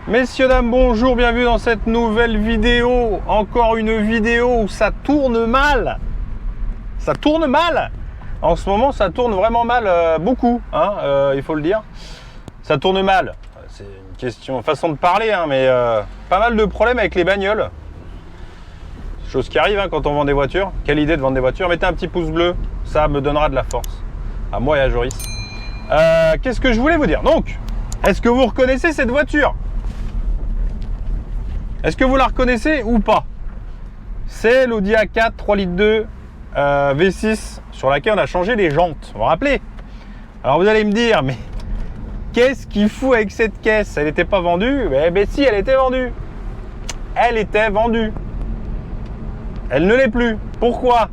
Messieurs, dames, bonjour, bienvenue dans cette nouvelle vidéo. Encore une vidéo où ça tourne mal. Ça tourne mal. En ce moment, ça tourne vraiment mal, beaucoup, hein, il faut le dire. Ça tourne mal. C'est une question, façon de parler, hein, mais pas mal de problèmes avec les bagnoles. Chose qui arrive hein, quand on vend des voitures. Quelle idée de vendre des voitures. Mettez un petit pouce bleu, ça me donnera de la force. À moi et à Joris. Qu'est-ce que je voulais vous dire? Donc, est-ce que vous reconnaissez cette voiture? Est-ce que vous la reconnaissez ou pas? C'est l'Audi A4 3 litres 2 V6 sur laquelle on a changé les jantes. Vous vous rappelez? Alors vous allez me dire, mais qu'est-ce qu'il fout avec cette caisse? Elle n'était pas vendue? Ben si, elle était vendue. Elle était vendue. Elle ne l'est plus. Pourquoi?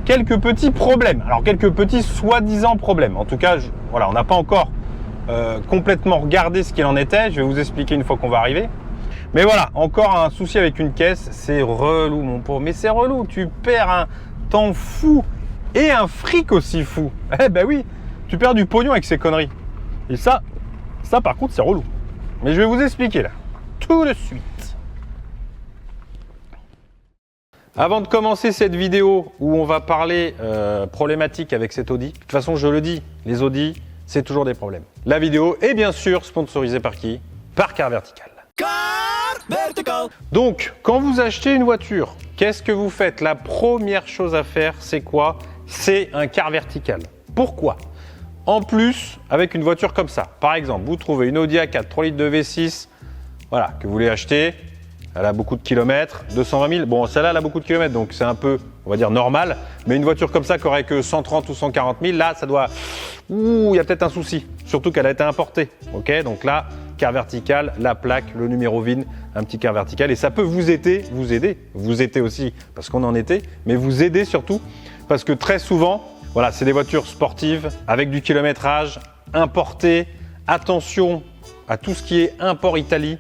Quelques petits problèmes. Alors quelques petits soi-disant problèmes. En tout cas, voilà, on n'a pas encore complètement regardé ce qu'il en était. Je vais vous expliquer une fois qu'on va arriver. Mais voilà, encore un souci avec une caisse, c'est relou mon pauvre. Mais c'est relou, tu perds un temps fou et un fric aussi fou. Eh ben oui, tu perds du pognon avec ces conneries. Et ça par contre c'est relou. Mais je vais vous expliquer là, tout de suite. Avant de commencer cette vidéo où on va parler problématique avec cet Audi, de toute façon je le dis, les Audi, c'est toujours des problèmes. La vidéo est bien sûr sponsorisée par qui? Par Car Vertical. Donc, quand vous achetez une voiture, qu'est-ce que vous faites? La première chose à faire, c'est quoi? C'est un Car Vertical. Pourquoi? En plus, avec une voiture comme ça, par exemple, vous trouvez une Audi A4 3 litres de V6, voilà, que vous voulez acheter, elle a beaucoup de kilomètres, 220 000, bon, celle-là, elle a beaucoup de kilomètres, donc c'est un peu, on va dire, normal, mais une voiture comme ça qui aurait que 130 ou 140 000, là, ça doit, ouh, il y a peut-être un souci, surtout qu'elle a été importée, ok? Donc là, Car Vertical, la plaque, le numéro VIN, un petit Car Vertical, et ça peut vous aider aussi, parce qu'on en était, mais vous aider surtout, parce que très souvent, voilà, c'est des voitures sportives, avec du kilométrage, importées, attention à tout ce qui est import Italie,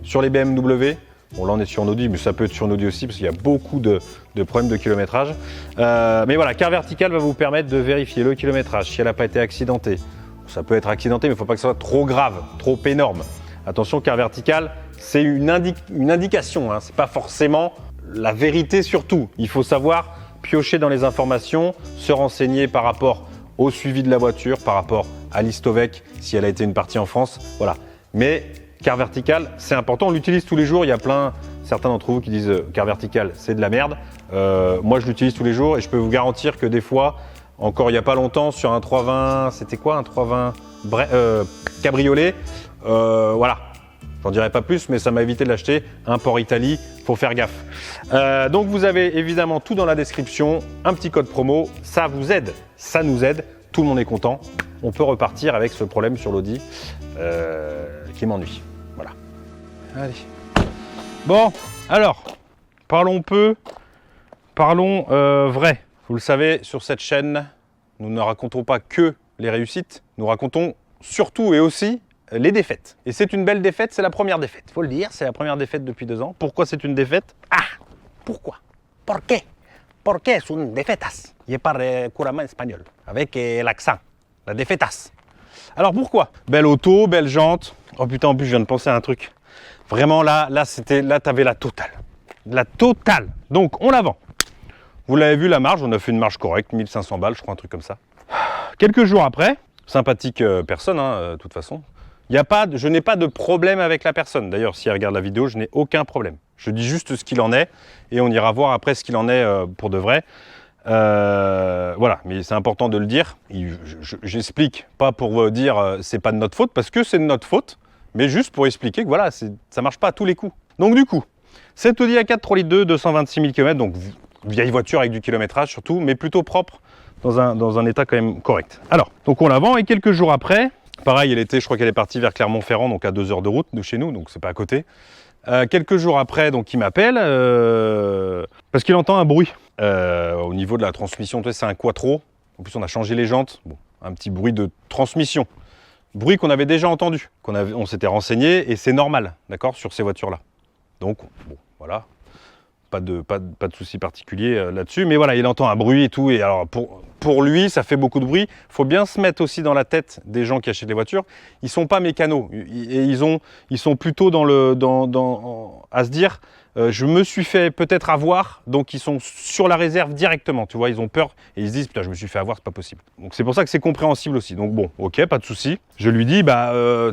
sur les BMW. Bon, là, on est sur une Audi, mais ça peut être sur une Audi aussi, parce qu'il y a beaucoup de problèmes de kilométrage. Mais voilà, Car Vertical va vous permettre de vérifier le kilométrage, si elle n'a pas été accidentée. Ça peut être accidenté, mais il ne faut pas que ce soit trop grave, trop énorme. Attention, Car Vertical, c'est une indication, hein, ce n'est pas forcément la vérité surtout. Il faut savoir piocher dans les informations, se renseigner par rapport au suivi de la voiture, par rapport à l'Histovec, si elle a été une partie en France, voilà. Mais Car Vertical, c'est important, on l'utilise tous les jours. Il y a certains d'entre vous qui disent Car Vertical, c'est de la merde. Moi, je l'utilise tous les jours et je peux vous garantir que des fois, encore il n'y a pas longtemps, sur un 320, c'était quoi un 320 cabriolet, voilà. J'en dirai pas plus, mais ça m'a évité de l'acheter. Import Italie, faut faire gaffe. Donc vous avez évidemment tout dans la description, un petit code promo, ça vous aide, ça nous aide, tout le monde est content. On peut repartir avec ce problème sur l'Audi qui m'ennuie. Voilà. Allez. Bon, alors, parlons vrai. Vous le savez, sur cette chaîne, nous ne racontons pas que les réussites, nous racontons surtout et aussi les défaites. Et c'est une belle défaite, c'est la première défaite. Il faut le dire, c'est la première défaite depuis 2 ans. Pourquoi c'est une défaite? Ah, pourquoi? ¿Por qué? ¿Por qué es une défaitas? Je parle couramment espagnol, avec l'accent, la défaitas. Alors pourquoi? Belle auto, belle jante. Oh putain, en plus je viens de penser à un truc. Vraiment là t'avais la totale. La totale. Donc on la vend. Vous l'avez vu la marge, on a fait une marge correcte, 1500 balles, je crois, un truc comme ça. Quelques jours après, sympathique personne, hein, de toute façon. Je n'ai pas de problème avec la personne. D'ailleurs, si elle regarde la vidéo, je n'ai aucun problème. Je dis juste ce qu'il en est et on ira voir après ce qu'il en est pour de vrai. Voilà, mais c'est important de le dire. J'explique, pas pour dire c'est pas de notre faute, parce que c'est de notre faute, mais juste pour expliquer que voilà, ça marche pas à tous les coups. Donc du coup, cette Audi A4 3 litres 2, 226 000 km, donc vieille voiture avec du kilométrage surtout, mais plutôt propre, dans un état quand même correct. Alors, donc on la vend et quelques jours après, pareil, je crois qu'elle est partie vers Clermont-Ferrand, donc à 2 heures de route de chez nous, donc c'est pas à côté. Quelques jours après, donc il m'appelle parce qu'il entend un bruit au niveau de la transmission. Tu sais, c'est un quattro. En plus, on a changé les jantes. Bon, un petit bruit de transmission, bruit qu'on avait déjà entendu, on s'était renseigné et c'est normal, d'accord, sur ces voitures-là. Donc bon, voilà. pas de souci particulier là-dessus. Mais voilà, il entend un bruit et tout. Et alors, pour lui, ça fait beaucoup de bruit. Il faut bien se mettre aussi dans la tête des gens qui achètent les voitures. Ils ne sont pas mécanos. Et ils sont plutôt à se dire, je me suis fait peut-être avoir. Donc, ils sont sur la réserve directement. Tu vois, ils ont peur. Et ils se disent, putain, je me suis fait avoir, c'est pas possible. Donc, c'est pour ça que c'est compréhensible aussi. Donc, bon, ok, pas de souci. Je lui dis,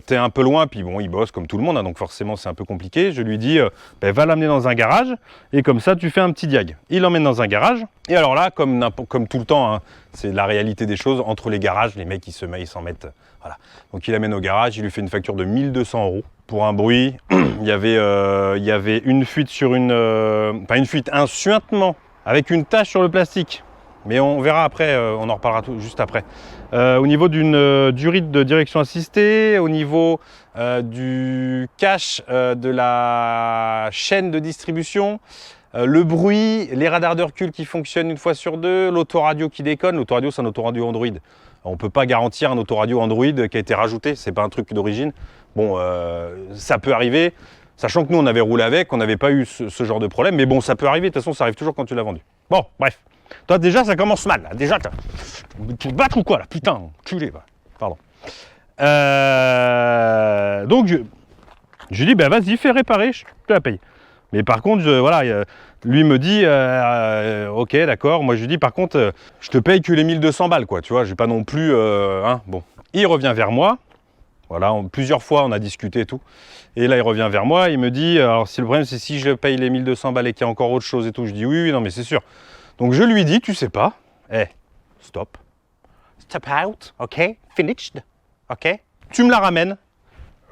t'es un peu loin. Puis bon, il bosse comme tout le monde. Hein, donc, forcément, c'est un peu compliqué. Je lui dis, va l'amener dans un garage. Et comme ça, tu fais un petit diag. Il l'emmène dans un garage. Et alors là, comme tout le temps, hein, c'est la réalité des choses. Entre les garages, les mecs, ils s'en mettent. Voilà. Donc il l'amène au garage. Il lui fait une facture de 1 200 € pour un bruit. il y avait une fuite sur pas une fuite, un suintement avec une tache sur le plastique. Mais on verra après, on en reparlera juste après. Au niveau du rythme de direction assistée, au niveau du cache de la chaîne de distribution, le bruit, les radars de recul qui fonctionnent une fois sur deux, l'autoradio qui déconne. L'autoradio, c'est un autoradio Android. On ne peut pas garantir un autoradio Android qui a été rajouté, c'est pas un truc d'origine. Bon, ça peut arriver, sachant que nous, on avait roulé avec, on n'avait pas eu ce genre de problème. Mais bon, ça peut arriver, de toute façon, ça arrive toujours quand tu l'as vendu. Bon, bref. Toi, déjà, ça commence mal. Là. Déjà, tu te battre ou quoi, là? Putain, culé, va. Pardon. Donc, je lui dis, vas-y, fais réparer, je te la paye. Mais par contre, voilà, lui me dit, ok, d'accord. Moi, je lui dis, par contre, je te paye que les 1 200 balles, quoi. Tu vois, j'ai pas non plus, hein, bon. Il revient vers moi. Voilà, plusieurs fois, on a discuté et tout. Et là, il revient vers moi. Il me dit, alors, si le problème, c'est si je paye les 1 200 balles et qu'il y a encore autre chose et tout. Je dis, oui, non, mais c'est sûr. Donc, je lui dis, tu sais pas, stop. Step out, ok, finished, ok. Tu me la ramènes,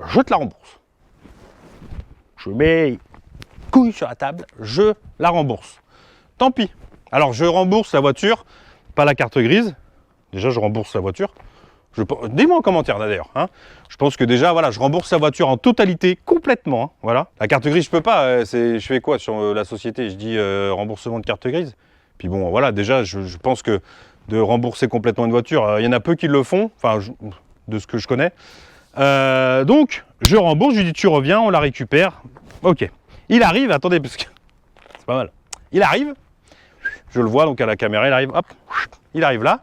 je te la rembourse. Je mets couille sur la table, je la rembourse. Tant pis. Alors, je rembourse la voiture, pas la carte grise. Déjà, je rembourse la voiture. Dis-moi en commentaire d'ailleurs. Hein. Je pense que déjà, voilà, je rembourse la voiture en totalité, complètement. Hein, voilà. La carte grise, je peux pas. Je fais quoi sur la société? Je dis remboursement de carte grise. Puis bon, voilà, déjà, je pense que de rembourser complètement une voiture, il y en a peu qui le font, enfin, de ce que je connais. Donc, je rembourse, je lui dis, tu reviens, on la récupère. Ok. Il arrive, attendez, parce que c'est pas mal. Il arrive, je le vois donc à la caméra, il arrive, hop, il arrive là.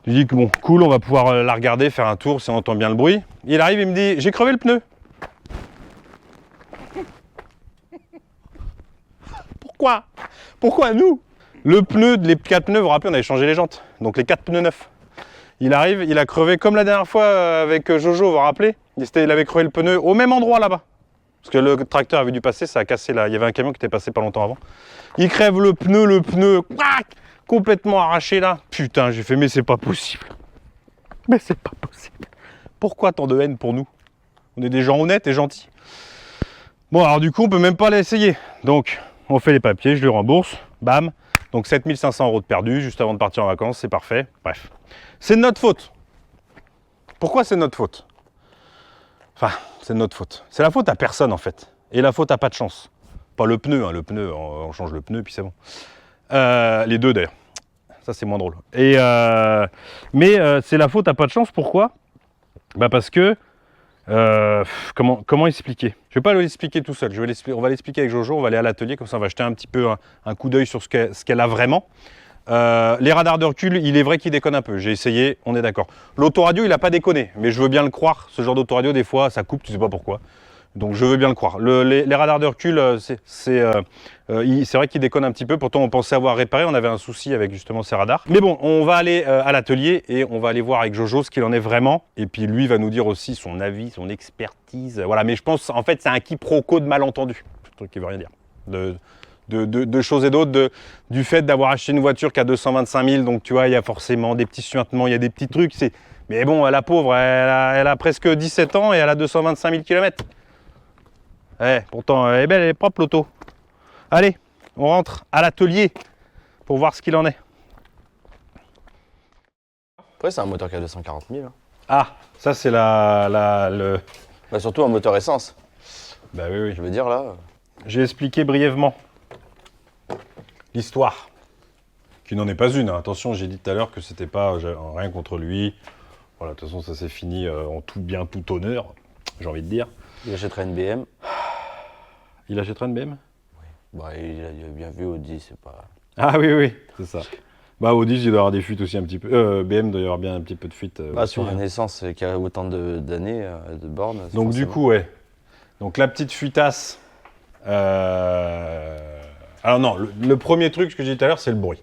Je lui dis que bon, cool, on va pouvoir la regarder, faire un tour si on entend bien le bruit. Il arrive, il me dit, j'ai crevé le pneu. Pourquoi? Pourquoi nous? Le pneu, les 4 pneus, vous vous rappelez, on avait changé les jantes. Donc les 4 pneus neufs. Il arrive, il a crevé comme la dernière fois avec Jojo, vous vous rappelez? Il avait crevé le pneu au même endroit là-bas. Parce que le tracteur avait dû passer, ça a cassé là. Il y avait un camion qui était passé pas longtemps avant. Il crève le pneu, complètement arraché là. Putain, j'ai fait, mais c'est pas possible. Mais c'est pas possible. Pourquoi tant de haine pour nous? On est des gens honnêtes et gentils. Bon, alors du coup, on peut même pas l'essayer. Donc, on fait les papiers, je lui rembourse. Bam. Donc 7 500 € de perdu juste avant de partir en vacances, c'est parfait. Bref. C'est de notre faute. Pourquoi c'est de notre faute? Enfin, c'est de notre faute. C'est la faute à personne en fait. Et la faute à pas de chance. Pas le pneu, hein. Le pneu, on change le pneu puis c'est bon. Les deux d'ailleurs. Ça c'est moins drôle. Mais c'est la faute à pas de chance, pourquoi? Parce que comment expliquer? Je vais pas l'expliquer tout seul, on va l'expliquer avec Jojo, on va aller à l'atelier, comme ça on va jeter un petit peu un coup d'œil sur ce qu'elle a vraiment. Les radars de recul, il est vrai qu'il déconne un peu, j'ai essayé, on est d'accord. L'autoradio, il n'a pas déconné, mais je veux bien le croire, ce genre d'autoradio, des fois, ça coupe, tu sais pas pourquoi. Donc je veux bien le croire. Les radars de recul, c'est vrai qu'ils déconnent un petit peu. Pourtant, on pensait avoir réparé. On avait un souci avec justement ces radars. Mais bon, on va aller à l'atelier et on va aller voir avec Jojo ce qu'il en est vraiment. Et puis lui va nous dire aussi son avis, son expertise. Voilà. Mais je pense, en fait, c'est un quiproquo de malentendus. Un truc qui veut rien dire. De choses et d'autres. Du fait d'avoir acheté une voiture qui a 225 000. Donc tu vois, il y a forcément des petits suintements, il y a des petits trucs. Mais bon, la pauvre, elle a presque 17 ans et elle a 225 000 km. Pourtant, elle est belle, elle est propre l'auto. Allez, on rentre à l'atelier pour voir ce qu'il en est. Après, c'est un moteur qui a 240 000. Hein. Ah, ça c'est le... Bah, surtout un moteur essence. Bah oui. Je veux dire là... J'ai expliqué brièvement l'histoire, qui n'en est pas une. Hein. Attention, j'ai dit tout à l'heure que c'était pas rien contre lui. Voilà, de toute façon, ça s'est fini en tout bien, tout honneur, j'ai envie de dire. Il achètera une BM. Il achètera une BM? Oui. Bah, il a bien vu Audi, c'est pas. Ah oui, c'est ça. Bah Audi, il doit y avoir des fuites aussi un petit peu. BM doit y avoir bien un petit peu de fuite. Bah, Aussi, sur hein. une essence qui a autant d'années, de bornes. Donc du forcément. coup, ouais. Donc la petite fuitasse. Alors non, le premier truc que j'ai dit tout à l'heure, c'est le bruit.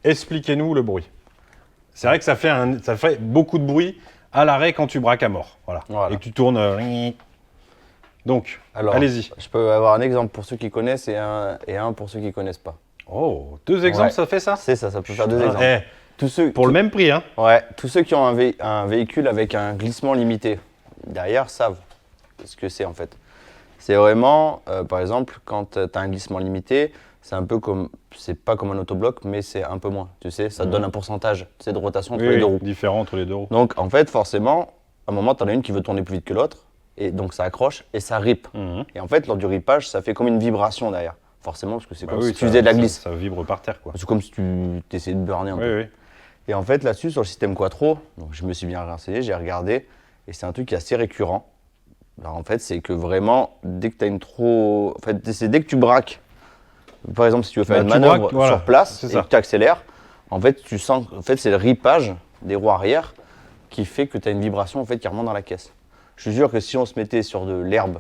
Expliquez-nous le bruit. C'est vrai que ça fait beaucoup de bruit à l'arrêt quand tu braques à mort. Voilà. Et que tu tournes. Donc, Alors, allez-y. je peux avoir un exemple pour ceux qui connaissent et un pour ceux qui connaissent pas. Oh, 2 exemples, Ouais. ça fait ça? C'est ça, ça peut faire 2 Ah, exemples. eh, Tous ceux, pour le même prix, hein. Ouais, tous ceux qui ont un véhicule avec un glissement limité, derrière, savent ce que c'est en fait. C'est vraiment, par exemple, quand tu as un glissement limité, c'est un peu comme, c'est pas comme un autobloc, mais c'est un peu moins, tu sais, ça te donne un pourcentage, tu sais, de rotation entre les deux roues. Différent entre les deux roues. Donc en fait, forcément, à un moment, tu en as une qui veut tourner plus vite que l'autre, et donc ça accroche et ça rip. Et en fait, lors du ripage, ça fait comme une vibration derrière. Forcément, parce que c'est comme si tu faisais de la glisse. Ça vibre par terre, quoi. C'est comme si tu essayais de burner un peu. Oui. Et en fait, là-dessus, sur le système Quattro, donc je me suis bien renseigné, j'ai regardé, et c'est un truc qui est assez récurrent. Alors, en fait, c'est que vraiment, dès que tu as une trop. En fait, c'est dès que tu braques, par exemple, si tu veux faire une tu manœuvre braques, voilà, sur place c'est et ça. que tu accélères, en fait, tu sens. En fait, c'est le ripage des roues arrière qui fait que tu as une vibration en fait, qui remonte dans la caisse. Je te jure que si on se mettait sur de l'herbe,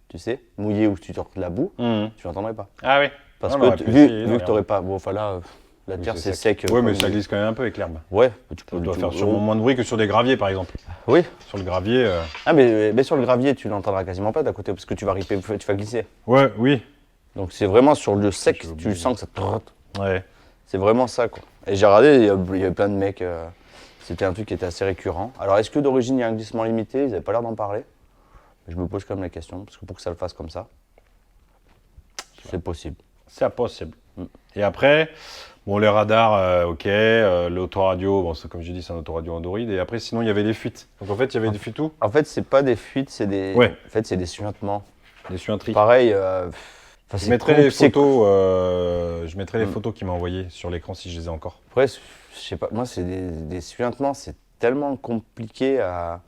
tu sais, mouillée ou tu sortes de la boue, tu l'entendrais pas. Ah oui. Parce On aurait que pu vu essayer, que non, tu n'aurais pas. Bon, enfin là, la terre c'est sec. Oui, mais comme ça des- glisse quand même un peu avec l'herbe. Ouais, tu Ça doit faire sûrement moins de bruit que sur des graviers, par exemple. Oui. Sur le gravier. Ah, mais sur le gravier, tu l'entendras quasiment pas d'à côté parce que tu vas riper, tu vas glisser. Ouais, oui. Donc c'est vraiment sur le sec, J'ai tu oublié. sens que ça trotte. Ouais. C'est vraiment ça, quoi. Et j'ai regardé, il y avait plein de mecs. C'était un truc qui était assez récurrent. Alors est-ce que d'origine il y a un glissement limité? Ils n'avaient pas l'air d'en parler. Je me pose quand même la question, parce que pour que ça le fasse comme ça, c'est possible. C'est impossible. Et après, bon, les radars, ok. L'autoradio, bon, comme j'ai dit, c'est un autoradio Android. Et après, sinon, il y avait des fuites. Donc en fait, il y avait des fuites où? En fait, c'est pas des fuites, c'est des. Ouais. En fait, c'est des suintements. Des suinteries. Pareil. Je mettrai les photos. Je mettrai les photos qu'il m'a envoyées sur l'écran si je les ai encore. Après, je sais pas, moi, c'est des suintements, c'est tellement compliqué à.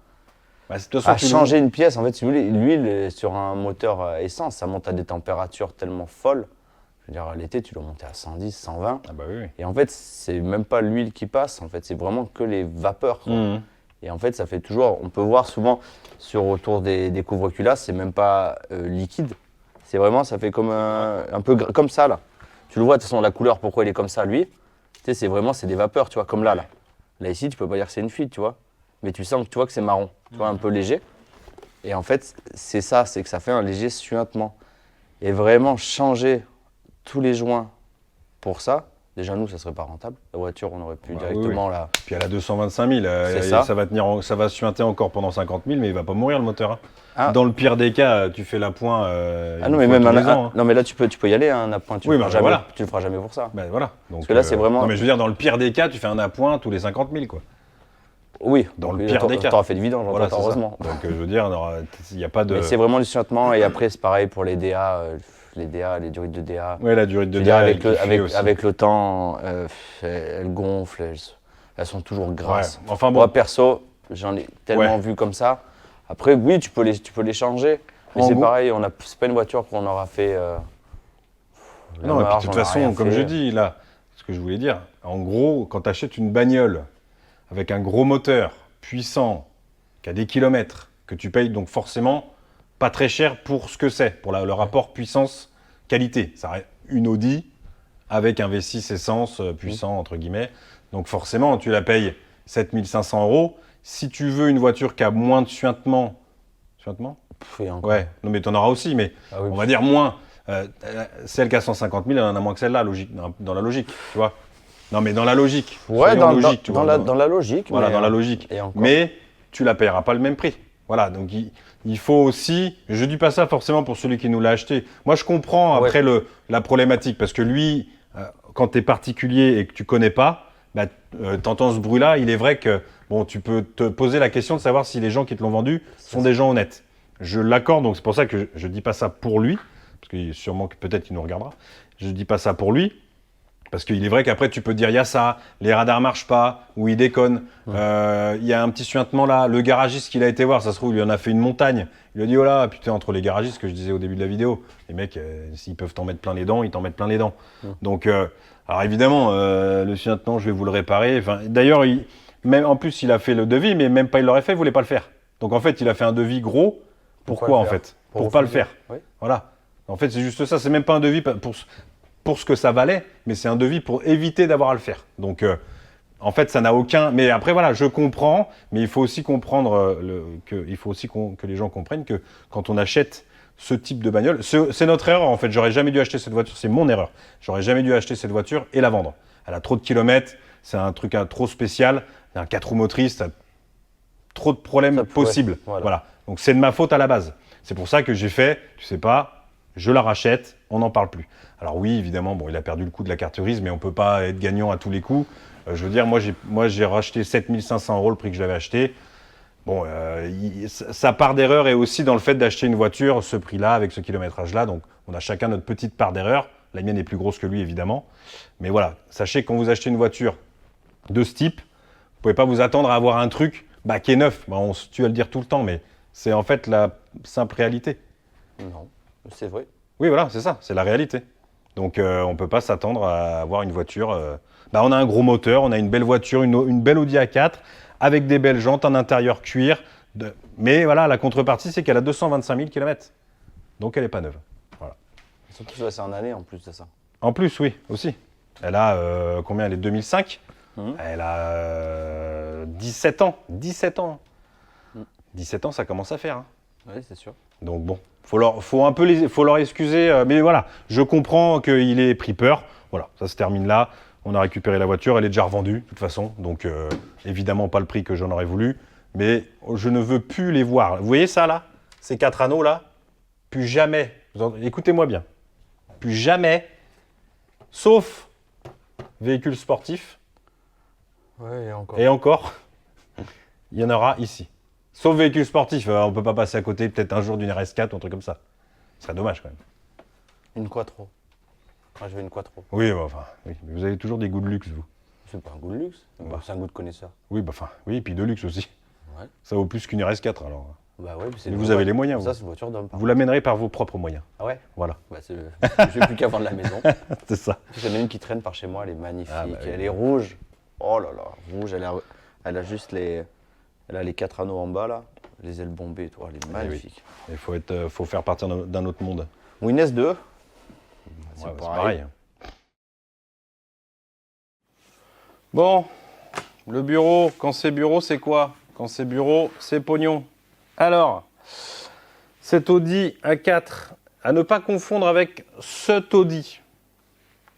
Bah, de toute façon, À tout le changer une pièce, en fait, si vous voulez, l'huile sur un moteur essence, ça monte à des températures tellement folles. Je veux dire, l'été, tu dois monter à 110, 120. Ah bah oui. Et en fait, c'est même pas l'huile qui passe, en fait, c'est vraiment que les vapeurs. Quoi. Et en fait, ça fait toujours, on peut voir souvent autour des couvre-culasses, c'est même pas liquide. C'est vraiment, ça fait comme un peu comme ça, là. Tu le vois, de toute façon, la couleur, pourquoi il est comme ça, lui. Tu sais, c'est vraiment, c'est des vapeurs, tu vois, comme là. Là, ici, tu peux pas dire que c'est une fuite, tu vois. Mais tu sens que tu vois que c'est marron, tu vois, un peu léger. Et en fait, c'est ça, c'est que ça fait un léger suintement. Et vraiment changer tous les joints pour ça, déjà nous, ça serait pas rentable. La voiture, on aurait pu Bah directement la. Puis elle a 225 000. C'est Et ça. ça va suinter encore pendant 50 000, mais il va pas mourir le moteur. Hein. Ah. Dans le pire des cas, tu fais l'appoint. Ah non, mais même non, mais là, tu peux y aller, un appoint. Tu Oui, le bah, feras jamais, voilà. tu le feras jamais pour ça. Ben voilà. Donc, que là, c'est vraiment- Non, mais je veux dire, dans le pire des cas, tu fais un appoint tous les 50 000, quoi. Oui, Dans donc, le pire des cas. T'auras fait de vidange, Voilà, c'est ça. heureusement. Donc je veux dire, il n'y a pas de. Mais c'est vraiment du suintement. Et après, c'est pareil pour les DA, les durées de DA. Ouais, la durée de Je veux dire, DA, avec, elle le, qui avec, fuit aussi. avec le temps, elles gonflent, elles sont toujours grasses. Ouais. Enfin bon. Moi, perso, j'en ai tellement vu comme ça. Après, oui, tu peux les changer. Mais En c'est gros- pareil, c'est pas une voiture qu'on aura fait. Non, et puis de marge, toute on a façon, rien comme fait. je dis là, ce que je voulais dire, en gros, quand tu achètes une bagnole avec un gros moteur puissant, qui a des kilomètres, que tu payes donc forcément pas très cher pour ce que c'est, pour le rapport puissance-qualité. Ça reste une Audi avec un V6 essence puissant, entre guillemets. Donc forcément, tu la payes 7 500 €. Si tu veux une voiture qui a moins de suintement. Suintement ? Et encore. Ouais, non mais tu en auras aussi, mais Ah oui, on va dire moins. Celle qui a 150 000, elle en a moins que celle-là, dans la logique, tu vois. Non mais dans la logique. Ouais, Soyons logiques, tu vois, dans la logique. Voilà, mais, dans la logique. et encore. Mais tu la paieras pas le même prix. Voilà, donc il faut aussi. Je dis pas ça forcément pour celui qui nous l'a acheté. Moi, je comprends après la problématique parce que lui, quand tu es particulier et que tu connais pas, bah, t'entends ce bruit-là. Il est vrai que bon, tu peux te poser la question de savoir si les gens qui te l'ont vendu sont des gens honnêtes. Je l'accorde, donc c'est pour ça que je dis pas ça pour lui, parce que sûrement que peut-être qu'il nous regardera. Je dis pas ça pour lui. Parce qu'il est vrai qu'après, tu peux te dire, il y a ça, les radars marchent pas, ou ils déconnent, il y a un petit suintement là, le garagiste qu'il a été voir, ça se trouve, il lui en a fait une montagne. Il lui a dit, oh là, putain, entre les garagistes, que je disais au début de la vidéo, les mecs, s'ils peuvent t'en mettre plein les dents, ils t'en mettent plein les dents. Donc, alors évidemment, le suintement, je vais vous le réparer. Enfin, d'ailleurs, même, en plus, il a fait le devis, mais même pas il l'aurait fait, il voulait pas le faire. Donc en fait, il a fait un devis gros. Pourquoi en fait Pour pas le faire. Oui. Voilà. En fait, c'est juste ça. C'est même pas un devis pour ce que ça valait, mais c'est un devis pour éviter d'avoir à le faire. Donc, en fait, ça n'a aucun. Mais après, voilà, je comprends, mais il faut aussi comprendre que les gens comprennent que quand on achète ce type de bagnole, c'est notre erreur. En fait, j'aurais jamais dû acheter cette voiture. C'est mon erreur. J'aurais jamais dû acheter cette voiture et la vendre. Elle a trop de kilomètres. C'est un truc trop spécial. Il y a un 4 roues motrices. T'as trop de problèmes possibles. Voilà. Donc, c'est de ma faute à la base. C'est pour ça que j'ai fait, tu sais pas, je la rachète, on n'en parle plus. Alors oui, évidemment, bon, il a perdu le coup de la carte grise, mais on peut pas être gagnant à tous les coups. Je veux dire, moi, j'ai racheté 7 500 € le prix que je l'avais acheté. Bon, sa part d'erreur est aussi dans le fait d'acheter une voiture, ce prix-là, avec ce kilométrage-là. Donc, on a chacun notre petite part d'erreur. La mienne est plus grosse que lui, évidemment. Mais voilà, sachez que quand vous achetez une voiture de ce type, vous pouvez pas vous attendre à avoir un truc qui est neuf. On se tue à le dire tout le temps, mais c'est en fait la simple réalité. Non, c'est vrai. Oui, voilà, c'est ça, c'est la réalité. Donc, on ne peut pas s'attendre à avoir une voiture. On a un gros moteur, on a une belle voiture, une belle Audi A4, avec des belles jantes, un intérieur cuir. Mais voilà, la contrepartie, c'est qu'elle a 225 000 km. Donc, elle n'est pas neuve. Voilà. Surtout ça, c'est en année en plus de ça. En plus, oui, aussi. Elle a combien? Elle est 2005. Elle a 17 ans. 17 ans. 17 ans, ça commence à faire. Hein. Oui, c'est sûr. Donc bon, faut leur excuser, mais voilà, je comprends qu'il ait pris peur. Voilà, ça se termine là. On a récupéré la voiture, elle est déjà revendue de toute façon, donc évidemment pas le prix que j'en aurais voulu, mais je ne veux plus les voir. Vous voyez ça là, ces 4 anneaux là, plus jamais. Écoutez-moi bien, plus jamais, sauf véhicule sportif. Ouais, et encore, il y en aura ici. Sauf véhicule sportif, on ne peut pas passer à côté peut-être un jour d'une RS4 ou un truc comme ça. Ce serait dommage quand même. Une quattro. Ah, je veux une quattro. Oui, oui, mais vous avez toujours des goûts de luxe, vous. C'est pas un goût de luxe, c'est un goût de connaisseur. Oui, oui, et puis de luxe aussi. Ouais. Ça vaut plus qu'une RS4 alors. Bah ouais, mais vous avez les moyens. Ça, c'est une voiture d'homme. Vous l'amènerez par vos propres moyens. Ah ouais. Voilà. Je n'ai plus qu'à vendre la maison. C'est ça. J'en ai une qui traîne par chez moi, elle est magnifique. Oui. Elle est rouge. Oh là là, rouge, elle a juste elle a les 4 anneaux en bas là, les ailes bombées et tout, elle est magnifique. Il faut faire partir d'un autre monde. Ou une S2. C'est pareil. Bon, le bureau, quand c'est bureau, c'est quoi? Quand c'est bureau, c'est pognon. Alors, cet Audi A4, à ne pas confondre avec cet Audi.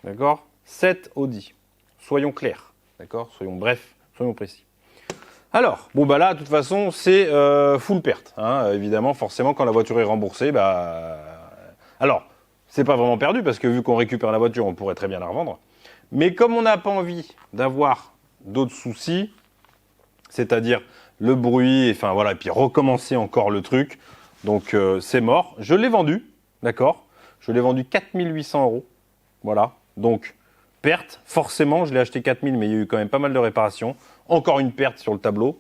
D'accord? Cet Audi. Soyons clairs. D'accord? Soyons précis. Alors, là, de toute façon, c'est full perte. Hein, évidemment, forcément, quand la voiture est remboursée, alors, c'est pas vraiment perdu, parce que vu qu'on récupère la voiture, on pourrait très bien la revendre. Mais comme on n'a pas envie d'avoir d'autres soucis, c'est-à-dire le bruit, et puis recommencer encore le truc, donc c'est mort. Je l'ai vendu, d'accord? Je l'ai vendu 4 800 €. Voilà, donc perte, forcément, je l'ai acheté 4 000, mais il y a eu quand même pas mal de réparations. Encore une perte sur le tableau.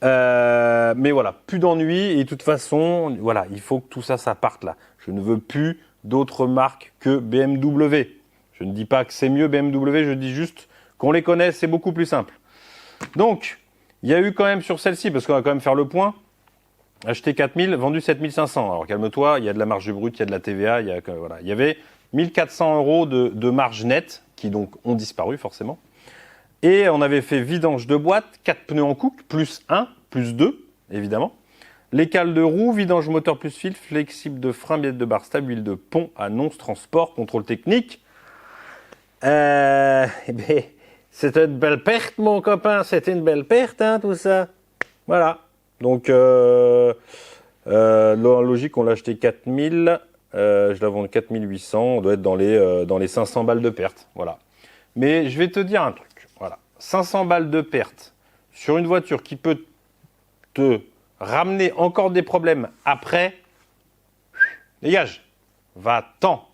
Mais voilà, plus d'ennui, et de toute façon, voilà, il faut que tout ça, ça parte là. Je ne veux plus d'autres marques que BMW. Je ne dis pas que c'est mieux BMW, je dis juste qu'on les connaît, c'est beaucoup plus simple. Donc, il y a eu quand même sur celle-ci, parce qu'on va quand même faire le point, acheté 4 000, vendu 7 500. Alors calme-toi, il y a de la marge brute, il y a de la TVA, il y avait 1 400 € de marge nette, qui donc ont disparu forcément. Et on avait fait vidange de boîte, 4 pneus en coupe, plus 1, plus 2, évidemment. Les cales de roue, vidange moteur plus fil, flexible de frein, biette de barre stable, huile de pont, annonce, transport, contrôle technique. C'est une belle perte, mon copain. C'était une belle perte, hein, tout ça. Voilà. Donc, en logique, on l'a acheté 4 000. Je l'ai vendu 4 800. On doit être dans les 500 balles de perte. Voilà. Mais je vais te dire un truc. Voilà. 500 balles de perte sur une voiture qui peut te ramener encore des problèmes après. Dégage. Va-t'en.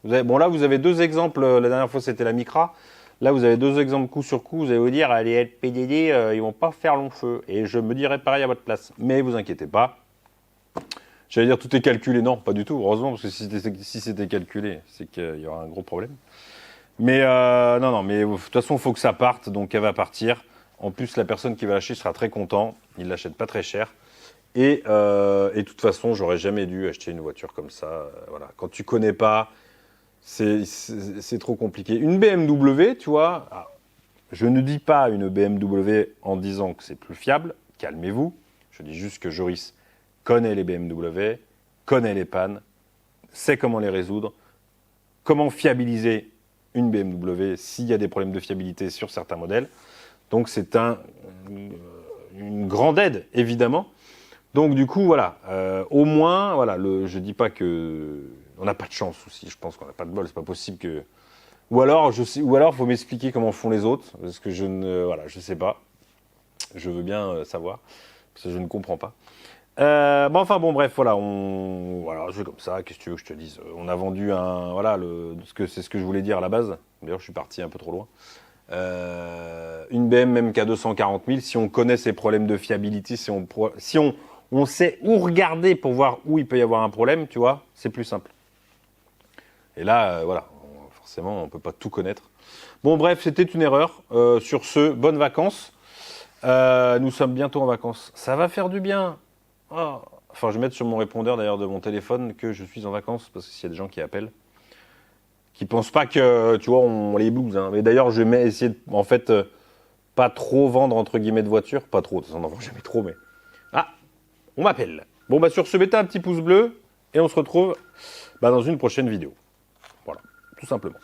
Bon, là, vous avez deux exemples. La dernière fois, c'était la Micra. Là, vous avez deux exemples coup sur coup. Vous allez vous dire, les LPDD, ils vont pas faire long feu. Et je me dirais pareil à votre place. Mais vous inquiétez pas. J'allais dire tout est calculé. Non, pas du tout. Heureusement, parce que si c'était calculé, c'est qu'il y aura un gros problème. Mais non, mais de toute façon, il faut que ça parte. Donc, elle va partir. En plus, la personne qui va l'acheter sera très content. Il l'achète pas très cher. Et de toute façon, j'aurais jamais dû acheter une voiture comme ça. Voilà. Quand tu connais pas, c'est trop compliqué. Une BMW, tu vois, je ne dis pas une BMW en disant que c'est plus fiable. Calmez-vous. Je dis juste que Joris connaît les BMW, connaît les pannes, sait comment les résoudre, comment fiabiliser une BMW s'il y a des problèmes de fiabilité sur certains modèles. Donc c'est une grande aide, évidemment. Donc du coup, voilà, au moins, voilà, je dis pas que on n'a pas de chance aussi. Je pense qu'on n'a pas de bol. C'est pas possible que. Ou alors, faut m'expliquer comment font les autres, parce que je sais pas. Je veux bien savoir, parce que je ne comprends pas. Bref, voilà, c'est comme ça. Qu'est-ce que tu veux que je te dise ? On a vendu c'est ce que je voulais dire à la base. D'ailleurs, je suis parti un peu trop loin. Une BM même qu'à 240 000, si on connaît ses problèmes de fiabilité, si on sait où regarder pour voir où il peut y avoir un problème, tu vois, c'est plus simple. Et là, forcément, on ne peut pas tout connaître. Bon, bref, c'était une erreur. Sur ce, bonnes vacances. Nous sommes bientôt en vacances. Ça va faire du bien. Oh. Enfin, je vais mettre sur mon répondeur d'ailleurs de mon téléphone que je suis en vacances, parce que s'il y a des gens qui appellent, qui pensent pas que, tu vois, on les blues. Hein. Mais d'ailleurs, je vais essayer de, en fait, pas trop vendre, entre guillemets, de voitures. Pas trop, on n'en vend jamais trop, mais... Ah, on m'appelle. Bon, sur ce, mettez un petit pouce bleu, et on se retrouve dans une prochaine vidéo. Voilà, tout simplement.